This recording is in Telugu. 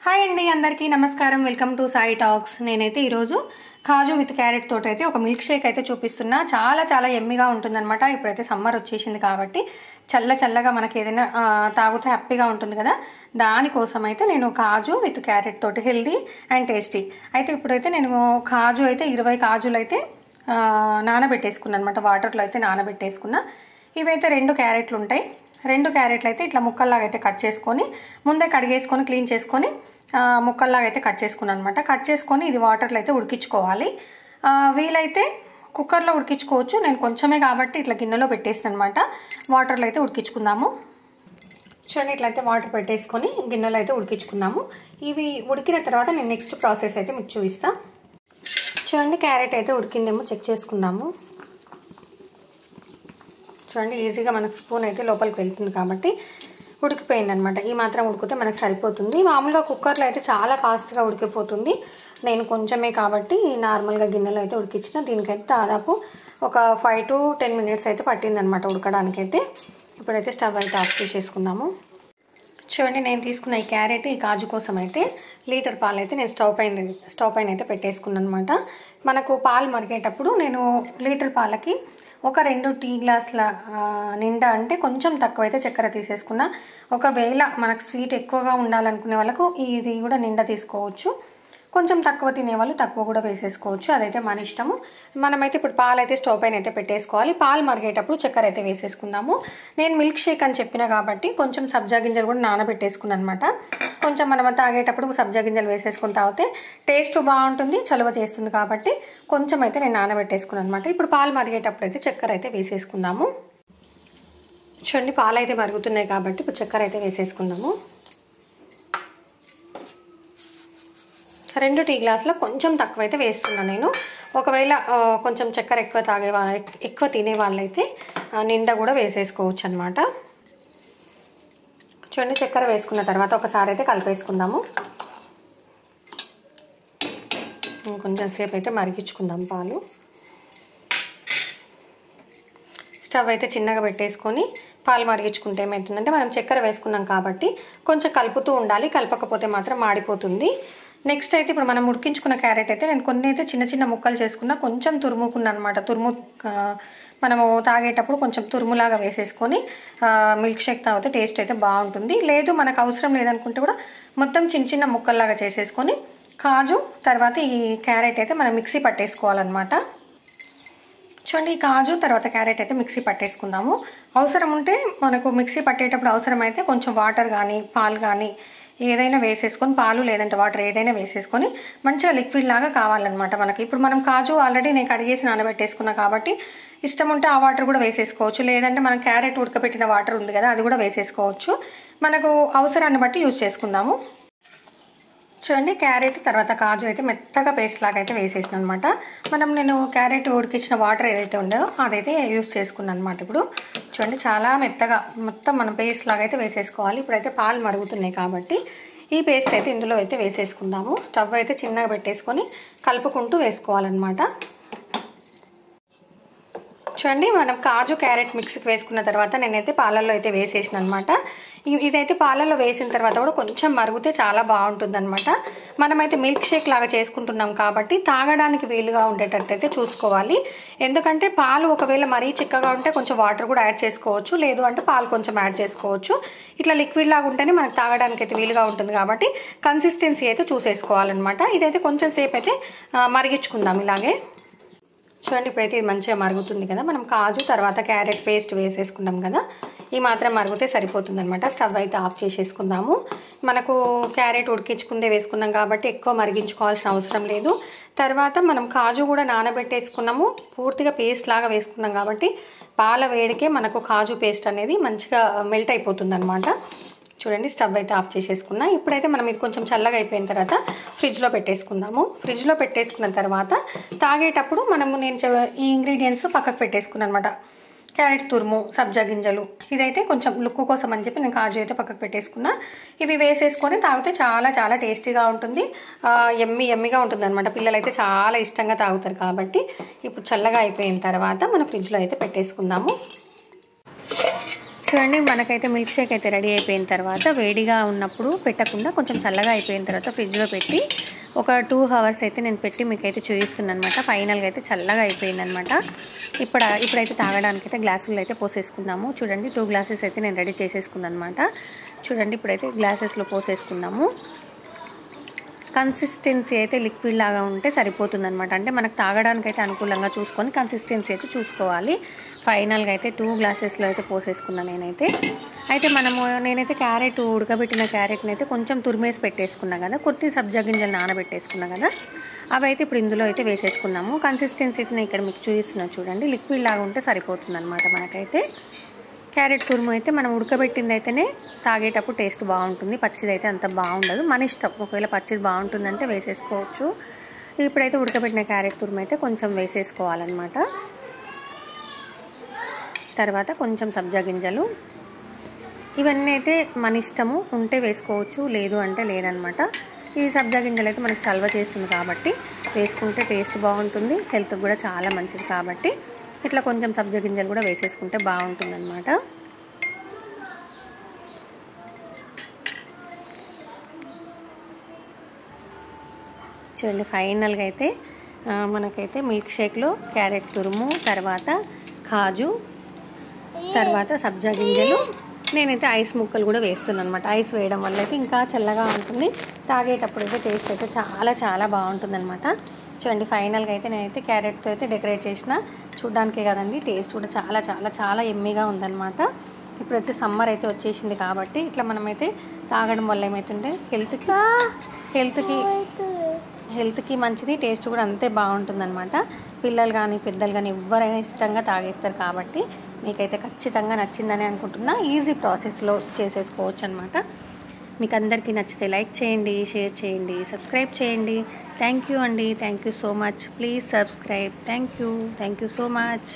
హాయ్ అండి, అందరికీ నమస్కారం. Welcome to Sai talks. నేనైతే ఈరోజు కాజు విత్ క్యారెట్ తోటి అయితే ఒక మిల్క్ షేక్ అయితే చూపిస్తున్నా. చాలా చాలా ఎమ్మిగా ఉంటుందన్నమాట. ఇప్పుడైతే సమ్మర్ వచ్చేసింది కాబట్టి చల్లగా మనకి ఏదైనా తాగితే హ్యాపీగా ఉంటుంది కదా, దానికోసం అయితే నేను కాజు విత్ క్యారెట్ తోటి హెల్దీ అండ్ టేస్టీ అయితే ఇప్పుడైతే నేను కాజు అయితే 20 కాజులు అయితే నానబెట్టేసుకున్నాను అనమాట. వాటర్లో అయితే నానబెట్టేసుకున్నా. ఇవైతే 2 క్యారెట్లు ఉంటాయి. 2 క్యారెట్లు అయితే ఇట్లా ముక్కల్లాగా అయితే కట్ చేసుకొని ముందే కడిగేసుకొని క్లీన్ చేసుకొని ముక్కల్లాగా అయితే కట్ చేసుకున్నాను అనమాట. కట్ చేసుకొని ఇది వాటర్లో అయితే ఉడికించుకోవాలి. వీలైతే కుక్కర్లో ఉడికించుకోవచ్చు. నేను కొంచెమే కాబట్టి ఇట్లా గిన్నెలో పెట్టేసాను అనమాట. వాటర్లో అయితే ఉడికించుకుందాము. చూడండి, ఇట్లయితే వాటర్ పెట్టేసుకొని గిన్నెలో అయితే ఉడికించుకుందాము. ఇవి ఉడికిన తర్వాత నేను నెక్స్ట్ ప్రాసెస్ అయితే మీకు చూపిస్తాను. చూడండి, క్యారెట్ అయితే ఉడికిందేమో చెక్ చేసుకుందాము. చూడండి, ఈజీగా మనకు స్పూన్ అయితే లోపలికి వెళ్తుంది కాబట్టి ఉడికిపోయిందనమాట. ఈ మాత్రం ఉడికితే మనకు సరిపోతుంది. మామూలుగా కుక్కర్లో అయితే చాలా ఫాస్ట్గా ఉడికిపోతుంది. నేను కొంచెమే కాబట్టి నార్మల్గా గిన్నెలో అయితే ఉడికించిన. దీనికైతే దాదాపు ఒక 5 to 10 minutes అయితే పట్టిందనమాట ఉడకడానికైతే. ఇప్పుడైతే స్టవ్ అయితే ఆఫ్ చేసేసుకుందాము. చూడండి, నేను తీసుకున్న ఈ క్యారెట్ ఈ కాజు కోసం అయితే లీటర్ పాలు అయితే నేను స్టవ్ పైన అయితే పెట్టేసుకున్నాను అనమాట. మనకు పాలు మరిగేటప్పుడు నేను లీటర్ పాలకి ఒక 2 టీ గ్లాసుల నిండా అంటే కొంచెం తక్కువైతే చక్కెర తీసేసుకున్నా. ఒకవేళ మనకు స్వీట్ ఎక్కువగా ఉండాలనుకునే వాళ్ళకు ఇది కూడా నిండా తీసుకోవచ్చు. కొంచెం తక్కువ తినేవాళ్ళు తక్కువ కూడా వేసేసుకోవచ్చు. అదైతే మన ఇష్టము. మనమైతే ఇప్పుడు పాలు అయితే స్టవ్ పైన అయితే పెట్టేసుకోవాలి. పాలు మరిగేటప్పుడు చక్కెర అయితే వేసేసుకుందాము. నేను మిల్క్ షేక్ అని చెప్పిన కాబట్టి కొంచెం సబ్జా గింజలు కూడా నానబెట్టేసుకున్నాను అనమాట. కొంచెం మనం తాగేటప్పుడు సబ్జా గింజలు వేసేసుకుని తాగితే టేస్ట్ బాగుంటుంది, చలువ చేస్తుంది కాబట్టి కొంచెం అయితే నేను నానబెట్టేసుకున్నాను అనమాట. ఇప్పుడు పాలు మరిగేటప్పుడు అయితే చక్కెర అయితే వేసేసుకుందాము. చూడండి, పాలు అయితే మరుగుతున్నాయి కాబట్టి ఇప్పుడు చక్కెర అయితే వేసేసుకుందాము. 2 టీ గ్లాసులో కొంచెం తక్కువ అయితే వేస్తున్నాను నేను. ఒకవేళ కొంచెం చక్కెర ఎక్కువ తినే వాళ్ళైతే నిండా కూడా వేసేసుకోవచ్చు అనమాట. చూడండి, చక్కెర వేసుకున్న తర్వాత ఒకసారి అయితే కలిపేసుకుందాము. కొంచెం సేపు అయితే మరిగించుకుందాం పాలు. స్టవ్ అయితే చిన్నగా పెట్టేసుకొని పాలు మరిగించుకుంటే ఏమవుతుందంటే మనం చక్కెర వేసుకున్నాం కాబట్టి కొంచెం కలుపుతూ ఉండాలి. కలపకపోతే మాత్రం మాడిపోతుంది. నెక్స్ట్ అయితే ఇప్పుడు మనం ఉడికించుకున్న క్యారెట్ అయితే నేను కొన్ని అయితే చిన్న ముక్కలు చేసుకున్నా. కొంచెం తురుముకున్నాను అనమాట. మనము తాగేటప్పుడు కొంచెం తురుములాగా వేసేసుకొని మిల్క్ షేక్ తాగితే టేస్ట్ అయితే బాగుంటుంది. లేదు మనకు అవసరం లేదనుకుంటే కూడా మొత్తం చిన్న ముక్కల్లాగా చేసేసుకొని కాజు తర్వాత ఈ క్యారెట్ అయితే మనం మిక్సీ పట్టేసుకోవాలన్నమాట. చూడండి, ఈ కాజు తర్వాత క్యారెట్ అయితే మిక్సీ పట్టేసుకుందాము. అవసరం ఉంటే మనకు మిక్సీ పట్టేటప్పుడు అవసరమైతే కొంచెం వాటర్ కానీ పాలు కానీ ఏదైనా వేసేసుకొని, పాలు లేదంటే వాటర్ ఏదైనా వేసేసుకొని మంచిగా లిక్విడ్ లాగా కావాలన్నమాట మనకి. ఇప్పుడు మనం కాజు ఆల్రెడీ నేను కడిగేసి నానబెట్టేసుకున్నా కాబట్టి ఇష్టం ఉంటే ఆ వాటర్ కూడా వేసేసుకోవచ్చు. లేదంటే మనం క్యారెట్ ఉడకబెట్టిన వాటర్ ఉంది కదా, అది కూడా వేసేసుకోవచ్చు. మనకు అవసరాన్ని బట్టి యూజ్ చేసుకుందాము. చూడండి, క్యారెట్ తర్వాత కాజు అయితే మెత్తగా పేస్ట్ లాగా అయితే వేసేసాను అనమాట. నేను క్యారెట్ ఉడికించిన వాటర్ ఏదైతే ఉందో అదైతే యూజ్ చేసుకున్నాను అనమాట. ఇప్పుడు చూడండి, చాలా మెత్తగా మొత్తం మనం పేస్ట్ లాగా అయితే వేసేసుకోవాలి. ఇప్పుడైతే పాలు మరుగుతున్నాయి కాబట్టి ఈ పేస్ట్ అయితే ఇందులో అయితే వేసేసుకుందాము. స్టవ్ అయితే చిన్నగా పెట్టేసుకొని కలుపుకుంటూ వేసుకోవాలన్నమాట. చూడండి, మనం కాజు క్యారెట్ మిక్స్కి వేసుకున్న తర్వాత నేనైతే పాలల్లో అయితే వేసేసిన అనమాట. ఇదైతే పాలల్లో వేసిన తర్వాత కూడా కొంచెం మరుగుతే చాలా బాగుంటుంది అనమాట. మనమైతే మిల్క్ షేక్ లాగా చేసుకుంటున్నాం కాబట్టి తాగడానికి వీలుగా ఉండేటట్టయితే చూసుకోవాలి. ఎందుకంటే పాలు ఒకవేళ మరీ చిక్కగా ఉంటే కొంచెం వాటర్ కూడా యాడ్ చేసుకోవచ్చు. లేదు అంటే పాలు కొంచెం యాడ్ చేసుకోవచ్చు. ఇట్లా లిక్విడ్ లాగా ఉంటేనే మనకు తాగడానికి అయితే వీలుగా ఉంటుంది కాబట్టి కన్సిస్టెన్సీ అయితే చూసేసుకోవాలన్నమాట. ఇదైతే కొంచెం సేపు అయితే మరిగించుకుందాం ఇలాగే. చూడండి, ఇప్పుడైతే ఇది మంచిగా మరుగుతుంది కదా. మనం కాజు తర్వాత క్యారెట్ పేస్ట్ వేసేసుకున్నాం కదా, ఈ మాత్రం మరుగుతే సరిపోతుంది అనమాట. స్టవ్ అయితే ఆఫ్ చేసేసుకుందాము. మనకు క్యారెట్ ఉడికించుకుందే వేసుకున్నాం కాబట్టి ఎక్కువ మరిగించుకోవాల్సిన అవసరం లేదు. తర్వాత మనం కాజు కూడా నానబెట్టేసుకున్నాము. పూర్తిగా పేస్ట్ లాగా వేసుకున్నాం కాబట్టి పాల వేడికే మనకు కాజు పేస్ట్ అనేది మంచిగా మెల్ట్ అయిపోతుంది అనమాట. చూడండి, స్టవ్ అయితే ఆఫ్ చేసేసుకున్నా. ఇప్పుడైతే మనం ఇది కొంచెం చల్లగా అయిపోయిన తర్వాత ఫ్రిడ్జ్లో పెట్టేసుకుందాము. ఫ్రిడ్జ్లో పెట్టేసుకున్న తర్వాత తాగేటప్పుడు నేను ఈ ఇంగ్రీడియంట్స్ పక్కకు పెట్టేసుకున్నాను అనమాట. క్యారెట్ తురుము, సబ్జా గింజలు, ఇదైతే కొంచెం లుక్ కోసం అని చెప్పి నేను కాజు అయితే పక్కకు పెట్టేసుకున్నా. ఇవి వేసేసుకొని తాగితే చాలా చాలా టేస్టీగా ఉంటుంది, ఎమ్మిగా ఉంటుంది అనమాట. పిల్లలు అయితే చాలా ఇష్టంగా తాగుతారు కాబట్టి ఇప్పుడు చల్లగా అయిపోయిన తర్వాత మనం ఫ్రిడ్జ్లో అయితే పెట్టేసుకుందాము. చూడండి మనకైతే మిల్క్ షేక్ అయితే రెడీ అయిపోయిన తర్వాత వేడిగా ఉన్నప్పుడు పెట్టకుండా కొంచెం చల్లగా అయిపోయిన తర్వాత ఫ్రిడ్జ్లో పెట్టి ఒక 2 అవర్స్ అయితే నేను పెట్టి మీకైతే చూపిస్తున్నాను అనమాట. ఫైనల్గా అయితే చల్లగా అయిపోయిందనమాట. ఇప్పుడైతే తాగడానికి అయితే గ్లాసుల్లో అయితే పోసేసుకుందాము. చూడండి 2 గ్లాసెస్ అయితే నేను రెడీ చేసేసుకున్నాను అనమాట. చూడండి ఇప్పుడైతే గ్లాసెస్లో పోసేసుకుందాము. కన్సిస్టెన్సీ అయితే లిక్విడ్ లాగా ఉంటే సరిపోతుంది అనమాట. అంటే మనకు తాగడానికి అయితే అనుకూలంగా చూసుకొని కన్సిస్టెన్సీ అయితే చూసుకోవాలి. ఫైనల్గా అయితే 2 గ్లాసెస్లో అయితే పోసేసుకున్నాను నేనైతే. నేనైతే క్యారెట్ ఉడకబెట్టిన క్యారెట్ని అయితే కొంచెం తురిమేసి పెట్టేసుకున్నా కదా, కొన్ని సబ్జా గింజలు నానబెట్టేసుకున్నా కదా, అవి అయితే ఇప్పుడు ఇందులో అయితే వేసేసుకున్నాము. కన్సిస్టెన్సీ అయితే నేను ఇక్కడ మీకు చూపిస్తున్నాను చూడండి. లిక్విడ్ లాగా ఉంటే సరిపోతుంది అనమాట మనకైతే. క్యారెట్ తురుము అయితే మనం ఉడకబెట్టింది అయితేనే తాగేటప్పుడు టేస్ట్ బాగుంటుంది, పచ్చిది అయితే అంత బాగుండదు. మన ఇష్టం, ఒకవేళ పచ్చిది బాగుంటుందంటే వేసేసుకోవచ్చు. ఇప్పుడైతే ఉడకబెట్టిన క్యారెట్ తురుము అయితే కొంచెం వేసేసుకోవాలన్నమాట. తర్వాత కొంచెం సబ్జా గింజలు, ఇవన్నీ అయితే మన ఇష్టము, ఉంటే వేసుకోవచ్చు, లేదు అంటే లేదనమాట. ఈ సబ్జా గింజలు అయితే మనకు చల్వ చేస్తుంది కాబట్టి వేసుకుంటే టేస్ట్ బాగుంటుంది, హెల్త్కి కూడా చాలా మంచిది కాబట్టి ఇట్లా కొంచెం సబ్జా గింజలు కూడా వేసేసుకుంటే బాగుంటుంది అనమాట. చూడండి ఫైనల్గా అయితే మనకైతే మిల్క్ షేక్లో క్యారెట్ తురుము, తర్వాత కాజు, తర్వాత సబ్జా గింజలు, నేనైతే ఐస్ ముక్కలు కూడా వేస్తున్నాను అనమాట. ఐస్ వేయడం వల్ల అయితే ఇంకా చల్లగా ఉంటుంది, తాగేటప్పుడు అయితే టేస్ట్ అయితే చాలా చాలా బాగుంటుంది అనమాట. చూడండి ఫైనల్గా అయితే నేనైతే క్యారెట్తో అయితే డెకరేట్ చేసిన, చూడడానికే కదండి, టేస్ట్ కూడా చాలా చాలా చాలా ఎమ్మీగా ఉందన్నమాట. ఇప్పుడైతే సమ్మర్ అయితే వచ్చేసింది కాబట్టి ఇట్లా మనమైతే తాగడం వల్ల ఏమవుతుంటే హెల్త్కి మంచిది, టేస్ట్ కూడా అంతే బాగుంటుందన్నమాట. పిల్లలు కానీ పెద్దలు కానీ ఎవరైనా ఇష్టంగా తాగేస్తారు కాబట్టి మీకైతే ఖచ్చితంగా నచ్చిందని అనుకుంటున్నా. ఈజీ ప్రాసెస్లో చేసేసుకోవచ్చు అనమాట. మీకు అందరికీ నచ్చితే లైక్ చేయండి, షేర్ చేయండి, సబ్స్క్రైబ్ చేయండి. థ్యాంక్ యూ అండి, thank you so much. Please subscribe. Thank you so much.